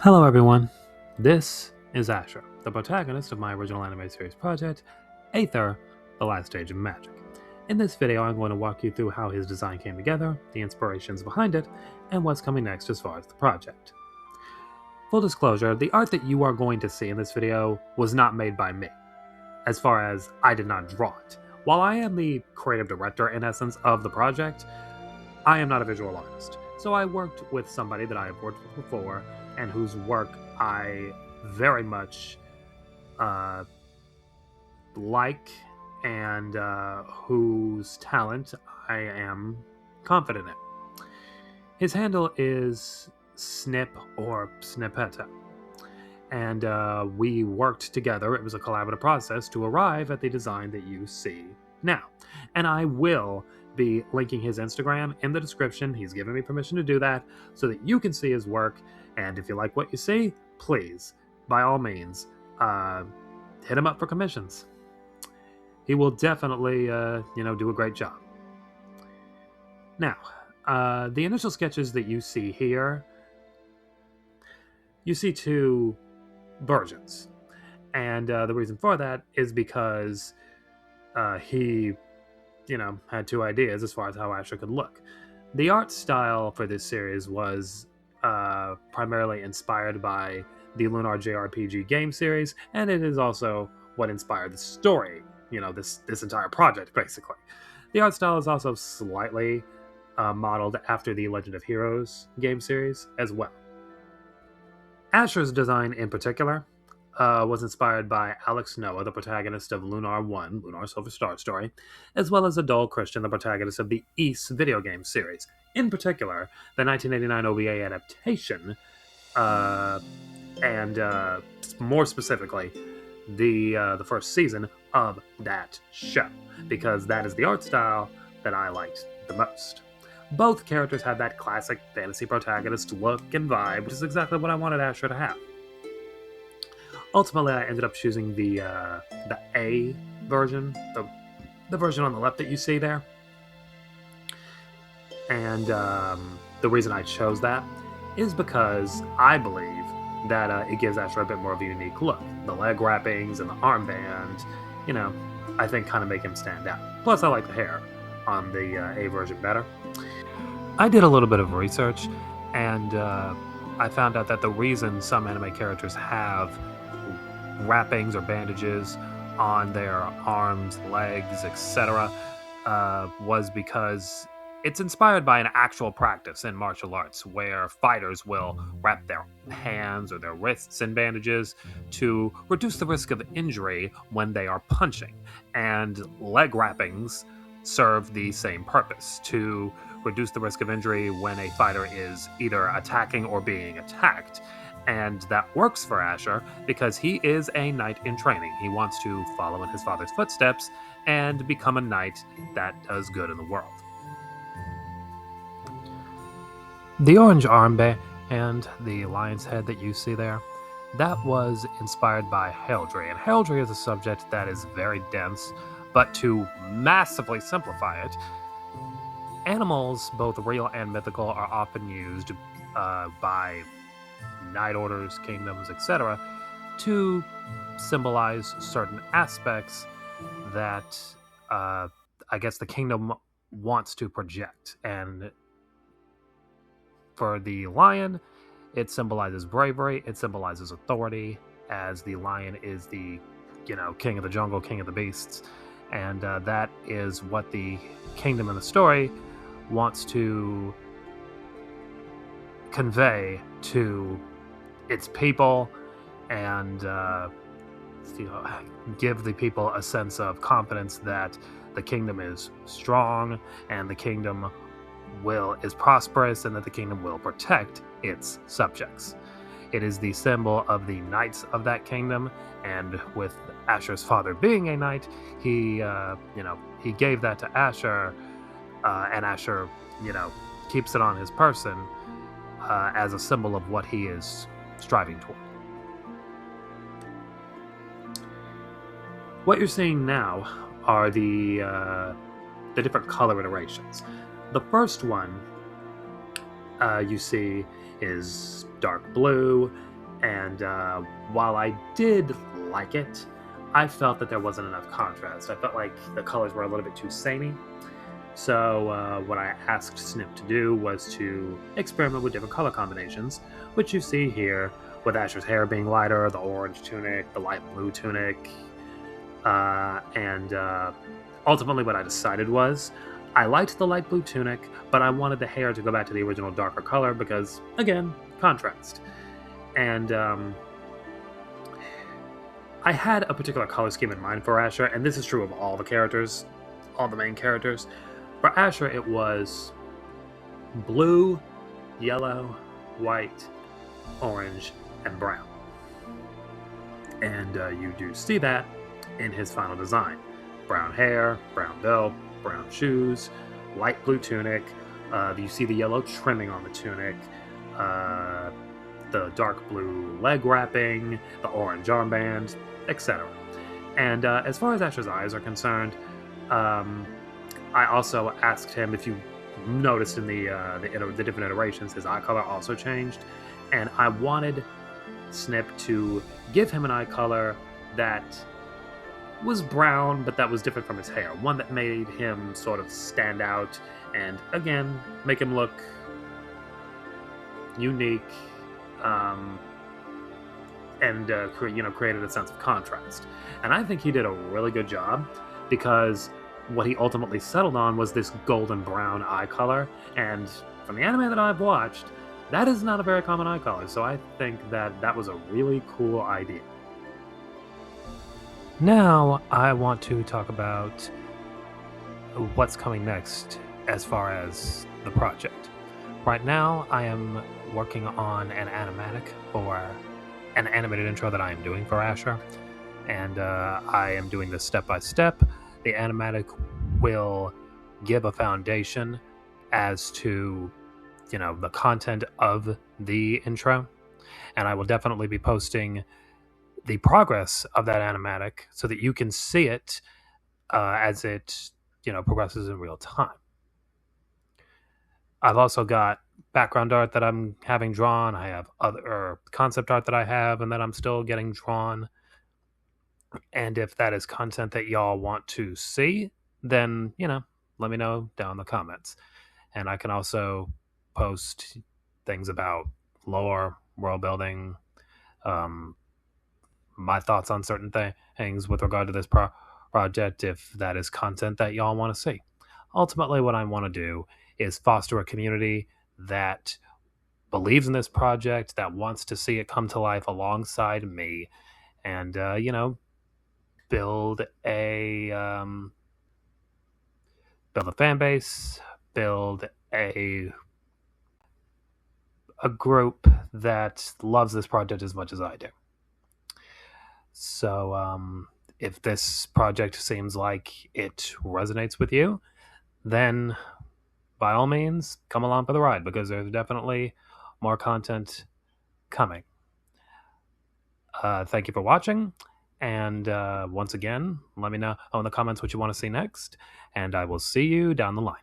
Hello everyone, this is Asher, the protagonist of my original anime series project, Aether, The Last Stage of Magic. In this video I'm going to walk you through how his design came together, the inspirations behind it, and what's coming next as far as the project. Full disclosure, the art that you are going to see in this video was not made by me, as far as I did not draw it. While I am the creative director in essence of the project, I am not a visual artist. So I worked with somebody that I have worked with before and whose work I very much uh, like and whose talent I am confident in. His handle is Snip or Snippeta. And we worked together. It was a collaborative process to arrive at the design that you see now. And I will be linking his Instagram in the description. He's given me permission to do that so that you can see his work. And if you like what you see, please, by all means, hit him up for commissions. He will definitely, do a great job. Now, the initial sketches that you see here, you see two versions. And the reason for that is because he, had two ideas as far as how Asher could look. The art style for this series was primarily inspired by the Lunar JRPG game series, and it is also what inspired the story, this entire project, basically. The art style is also slightly modeled after the Legend of Heroes game series as well. Asher's design in particular was inspired by Alex Noah, the protagonist of Lunar 1, Lunar Silver Star Story, as well as Adol Christian, the protagonist of the Ys video game series. In particular, the 1989 OVA adaptation, and more specifically, the first season of that show, because that is the art style that I liked the most. Both characters had that classic fantasy protagonist look and vibe, which is exactly what I wanted Asher to have. Ultimately, I ended up choosing the A version, the version on the left that you see there. And the reason I chose that is because I believe that it gives Asher a bit more of a unique look. The leg wrappings and the armband, I think kind of make him stand out. Plus, I like the hair on the A version better. I did a little bit of research, and I found out that the reason some anime characters have wrappings or bandages on their arms, legs, etc., was because it's inspired by an actual practice in martial arts where fighters will wrap their hands or their wrists in bandages to reduce the risk of injury when they are punching. And leg wrappings serve the same purpose, to reduce the risk of injury when a fighter is either attacking or being attacked. And that works for Asher because he is a knight in training. He wants to follow in his father's footsteps and become a knight that does good in the world. The orange armband and the lion's head that you see there, that was inspired by heraldry. And heraldry is a subject that is very dense, but to massively simplify it, animals, both real and mythical, are often used by knight orders, kingdoms, etc., to symbolize certain aspects that I guess the kingdom wants to project. And for the lion, it symbolizes bravery, it symbolizes authority, as the lion is the, king of the jungle, king of the beasts. And that is what the kingdom in the story wants to convey to its people and give the people a sense of confidence that the kingdom is strong and the kingdom is prosperous and that the kingdom will protect its subjects. It is the symbol of the knights of that kingdom, and with Asher's father being a knight, he gave that to Asher, and Asher, keeps it on his person as a symbol of what he is striving toward. What you're seeing now are the different color iterations. The first one you see is dark blue, and while I did like it, I felt that there wasn't enough contrast. I felt like the colors were a little bit too samey. So what I asked Snip to do was to experiment with different color combinations, which you see here, with Asher's hair being lighter, the orange tunic, the light blue tunic, and ultimately what I decided was I liked the light blue tunic, but I wanted the hair to go back to the original darker color because, again, contrast. And I had a particular color scheme in mind for Asher, and this is true of all the characters, all the main characters. For Asher, it was blue, yellow, white, orange, and brown. And you do see that in his final design. Brown hair, brown belt, brown shoes, light blue tunic. You see the yellow trimming on the tunic, the dark blue leg wrapping, the orange armband, etc. And as far as Asher's eyes are concerned, I also asked him, if you noticed in the different iterations, his eye color also changed, and I wanted Snip to give him an eye color that was brown, but that was different from his hair. One that made him sort of stand out and, again, make him look unique, and created a sense of contrast. And I think he did a really good job, because what he ultimately settled on was this golden brown eye color, and from the anime that I've watched, that is not a very common eye color, so I think that that was a really cool idea. Now, I want to talk about what's coming next as far as the project. Right now, I am working on an animatic for an animated intro that I am doing for Asher, and I am doing this step by step. The animatic will give a foundation as to, the content of the intro, and I will definitely be posting the progress of that animatic so that you can see it as it progresses in real time. I've also got background art that I'm having drawn. I have other concept art that I have and that I'm still getting drawn. And if that is content that y'all want to see, then let me know down in the comments. And I can also post things about lore, world building, my thoughts on certain things with regard to this project, if that is content that y'all want to see. Ultimately, what I want to do is foster a community that believes in this project, that wants to see it come to life alongside me, and build a fan base, build a group that loves this project as much as I do. So if this project seems like it resonates with you, then by all means, come along for the ride, because there's definitely more content coming. Thank you for watching, and once again, let me know in the comments what you want to see next, and I will see you down the line.